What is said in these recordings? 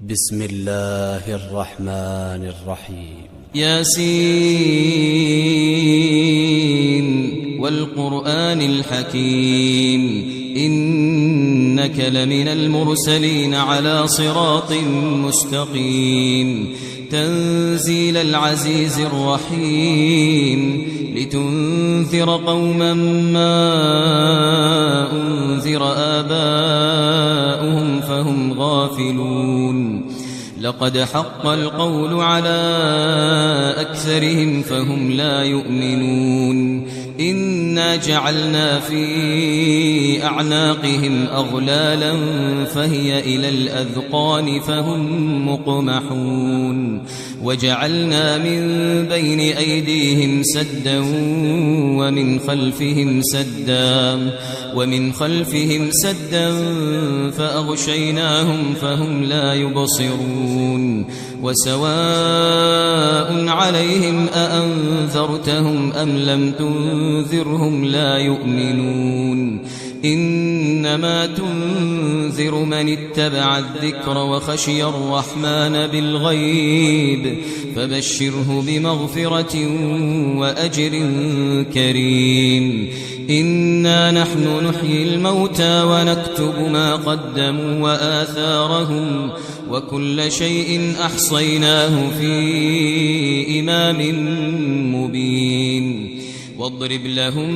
بسم الله الرحمن الرحيم. ياسين والقرآن الحكيم إنك لمن المرسلين على صراط مستقيم تنزيل العزيز الرحيم لتنذر قوما ما أنذر آباؤهم فهم غافلون لقد حق القول على أكثرهم فهم لا يؤمنون إنا جعلنا في أعناقهم أغلالا فهي إلى الأذقان فهم مقمحون وجعلنا من بين أيديهم سدا ومن خلفهم سدا فأغشيناهم فهم لا يبصرون وسواء عليهم أأنذرتهم أم لم تنذرهم لا يؤمنون إنما تنذر من اتبع الذكر وخشي الرحمن بالغيب فبشره بمغفرة وأجر كريم إنا نحن نحيي الموتى ونكتب ما قدموا وآثارهم وكل شيء أحصيناه في إمام مبين واضرب لهم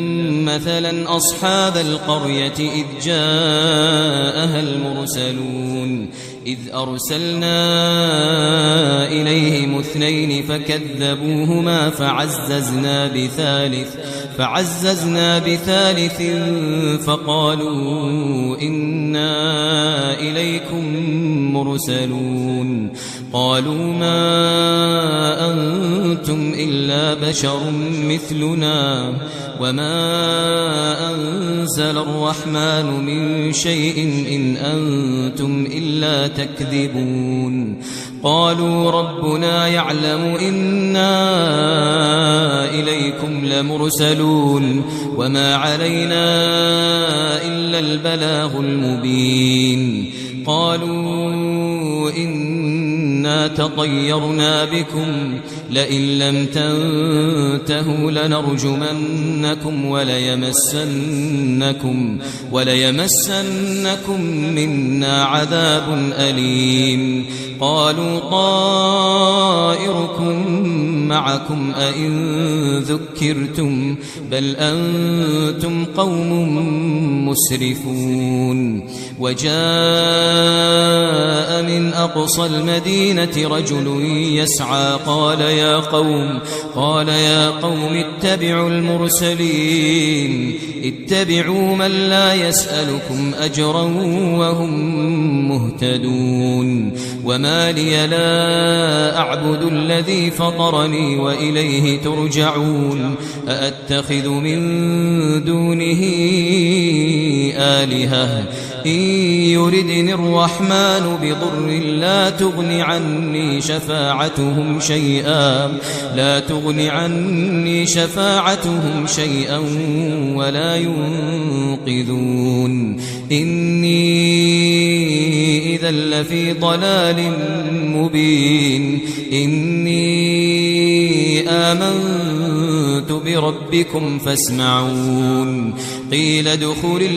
مثلا أصحاب القرية إذ جاءها المرسلون إذ أرسلنا إليهم اثنين فكذبوهما فعززنا بثالث فقالوا إنا إليكم مرسلون قالوا ما أنتم إلا بشر مثلنا وما أنزل الرحمن من شيء إن أنتم إلا تكذبون قالوا ربنا يعلم إنا إليكم لمرسلون وما علينا إلا البلاغ المبين قالوا إنا تطيرنا بكم لئن لم تنتهوا لنرجمنكم وليمسنكم منا عذاب أليم قالوا طائركم معكم أئن ذكرتم بل أنتم قوم مسرفون وجاء من أقصى المدينة رجل يسعى قال يا قوم اتبعوا المرسلين اتبعوا من لا يسألكم أجرا وهم مهتدون وما لي لا أعبد الذي فطرني وإليه ترجعون أأتخذ من دونه آلهة إن يردني الرحمن بضر لا تغن عني شفاعتهم شيئا ولا ينقذون إني إذا لفي ضلال مبين إني آمنت بربكم فاسمعون قيل ادخل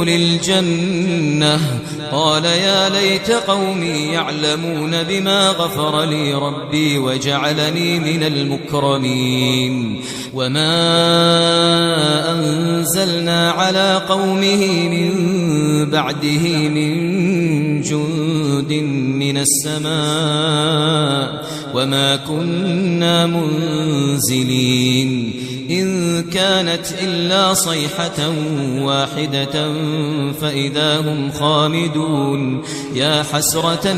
الجنة قال يا ليت قومي يعلمون بما غفر لي ربي وجعلني من المكرمين وما أنزلنا على قومه من بعده من جند من السماء وما كنا منزلين إن كانت إلا صيحة واحدة فإذا هم خامدون يا حسرة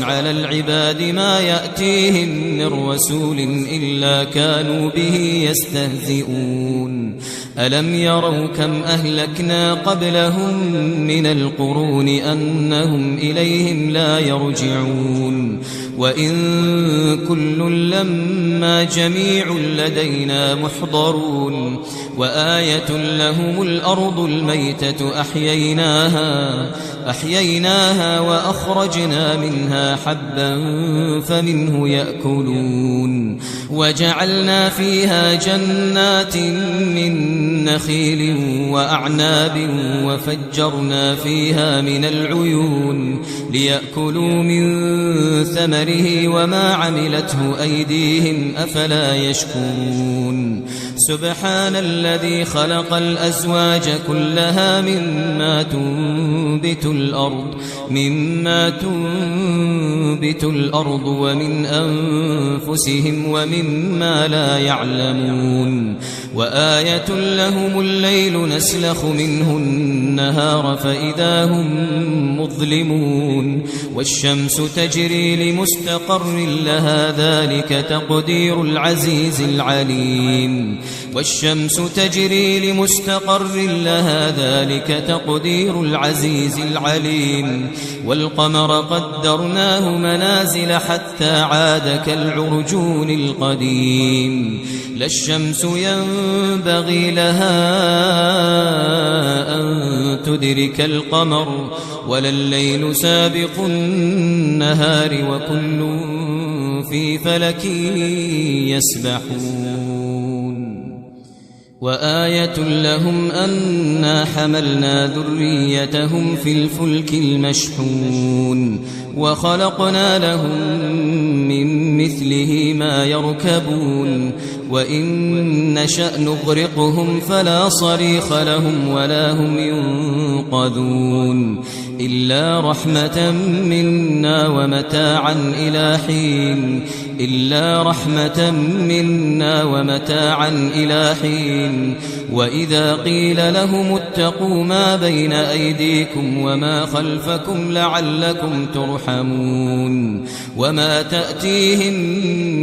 على العباد ما يأتيهم من رسول إلا كانوا به يستهزئون ألم يروا كم أهلكنا قبلهم من القرون أنهم إليهم لا يرجعون وإن كل لما جميع لدينا محضرون وآية لهم الأرض الميتة أحييناها وأخرجنا منها حبا فمنه يأكلون وجعلنا فيها جنات من نخيل وأعناب وفجرنا فيها من العيون ليأكلوا من ثمره وما عملته أيديهم أفلا يشكرون سبحان الذي خلق الأزواج كلها مما تنبت الأرض ومن أنفسهم ومما لا يعلمون وآية لهم الليل نسلخ منه النهار فإذا هم مظلمون والشمس تجري لمستقر لها ذلك تقدير العزيز العليم والقمر قدرناه منازل حتى عاد كالعرجون القديم لا الشمس ينبغي لها أن تدرك القمر ولا الليل سابق النهار وكل في فلك يسبحون وآية لهم أنا حملنا ذريتهم في الفلك المشحون وخلقنا لهم من مثله ما يركبون وإن نشأ نغرقهم فلا صريخ لهم ولا هم ينقذون إلا رحمة منا ومتاعا إلى حين وإذا قيل لهم اتقوا ما بين أيديكم وما خلفكم لعلكم ترحمون وما تأتيهم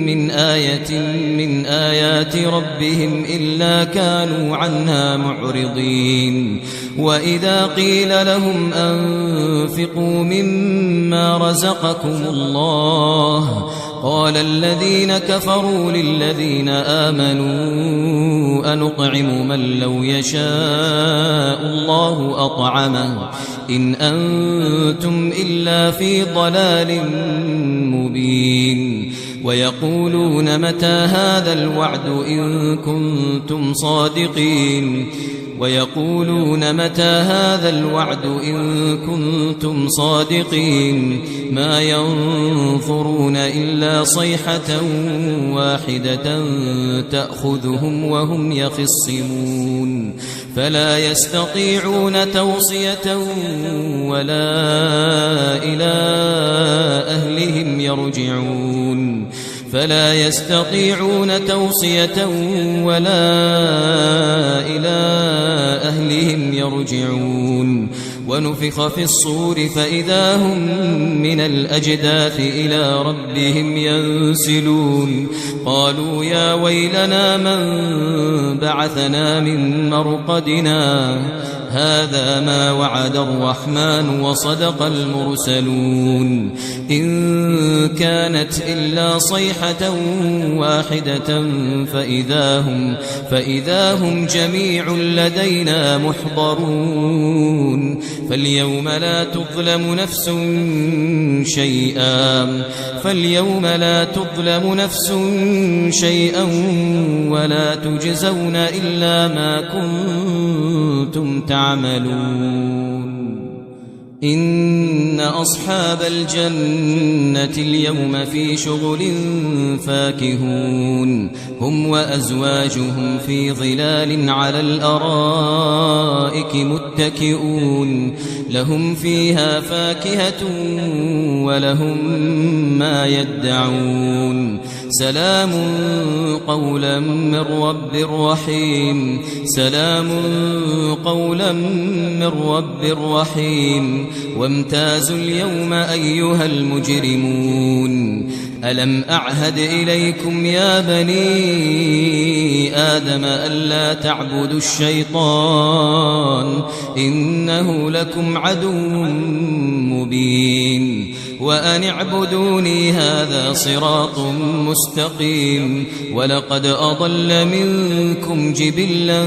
من آية من آيات ربهم إلا كانوا عنها معرضين وإذا قيل لهم أنفقوا مما رزقكم الله قال الذين كفروا للذين آمنوا أنطعم من لو يشاء الله أطعمه إن أنتم إلا في ضلال مبين ويقولون متى هذا الوعد إن كنتم صادقين ما ينظرون إلا صيحة واحدة تأخذهم وهم يخصمون فلا يستطيعون توصية ولا إلى أهلهم يرجعون ونفخ في الصور فإذا هم من الأجداث إلى ربهم ينسلون قالوا يا ويلنا من بعثنا من مرقدنا هذا ما وعد الرحمن وصدق المرسلون إن كانت إلا صيحة واحدة فإذا هم جميع لدينا محضرون فاليوم لا تظلم نفس شيئا ولا تجزون إلا ما كنتم تعملون إن أصحاب الجنة اليوم في شغل فاكهون هم وأزواجهم في ظلال على الأرائك متكئون لهم فيها فاكهة ولهم ما يدعون سلام قولا من رب رحيم وامتازوا اليوم أيها المجرمون ألم أعهد إليكم يا بني آدم ألا تعبدوا الشيطان إنه لكم عدو مبين وأن اعبدوني هذا صراط مستقيم ولقد أضل منكم جبلا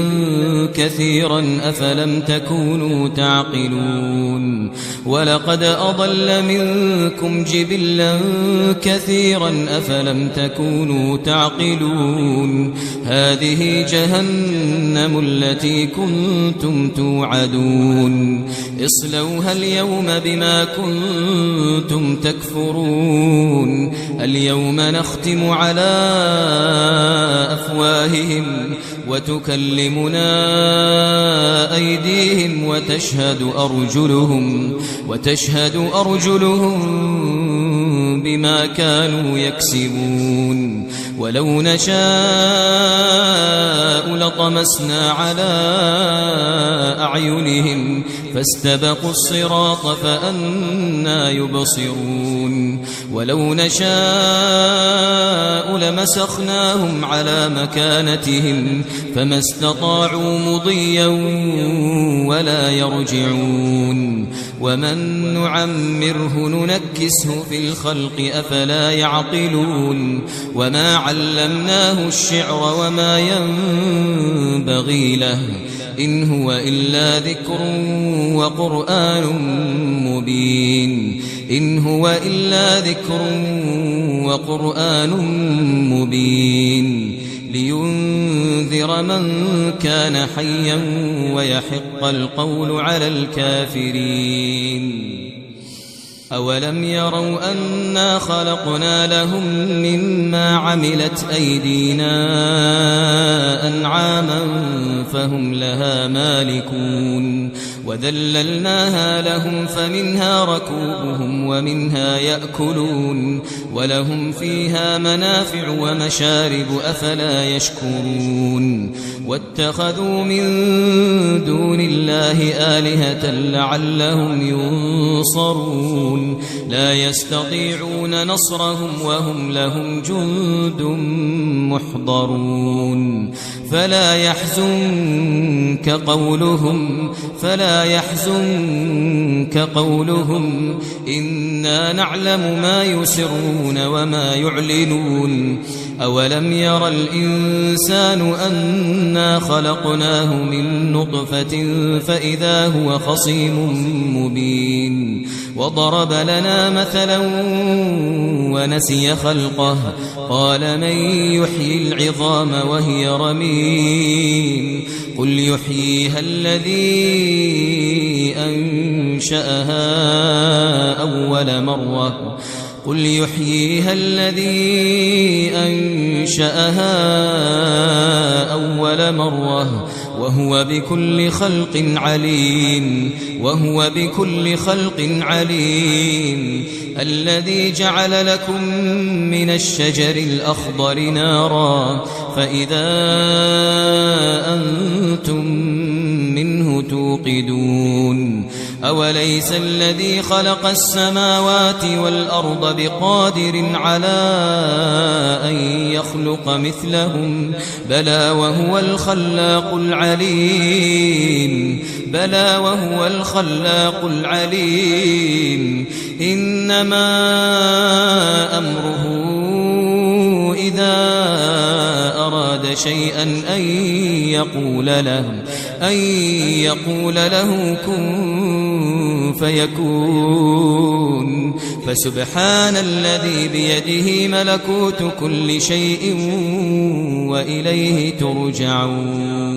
كثيرا أفلم تكونوا تعقلون ولقد أضل منكم جبلا كثيرا أفلم تكونوا تعقلون هذه جهنم التي كنتم توعدون اصلوها اليوم بما كنتم تكفرون اليوم نختم على أفواههم وتكلمنا أيديهم وتشهد أرجلهم بما كانوا يكسبون ولو نشاء لطمسنا على أعينهم فاستبقوا الصراط فأنى يبصرون ولو نشاء لمسخناهم على مكانتهم فما استطاعوا مضيا ولا يرجعون ومن نعمره ننكسه في الخلق أفلا يعقلون وما علمناه الشعر وما ينبغي له إن هو إلا ذكر وقرآن مبين إن هو إلا ذكر وقرآن مبين لينذر من كان حيا ويحق القول على الكافرين أولم يروا أنا خلقنا لهم مما عملت أيدينا أنعاما فهم لها مالكون وذللناها لهم فمنها ركوبهم ومنها يأكلون ولهم فيها منافع ومشارب أفلا يشكرون واتخذوا من دون الله آلهة لعلهم ينصرون لا يستطيعون نصرهم وهم لهم جند محضرون فلا يحزنك قولهم إنا نعلم ما يسرون وما يعلنون أولم ير الإنسان أنا خلقناه من نطفة فإذا هو خصيم مبين وضرب لنا مثلا ونسي خلقه قال من يحيي العظام وهي رميم قل يحييها الذي أنشأها أول مرة وهو بكل خلق عليم الذي جعل لكم من الشجر الأخضر نارا فإذا أنتم منه توقدون أوليس الذي خلق السماوات والأرض بقادر على أن يخلق مثلهم بلى وهو الخلاق العليم إنما أمره إذا أراد شيئا أن يقول له كن فيكون فسبحان الذي بيده ملكوت كل شيء وإليه ترجعون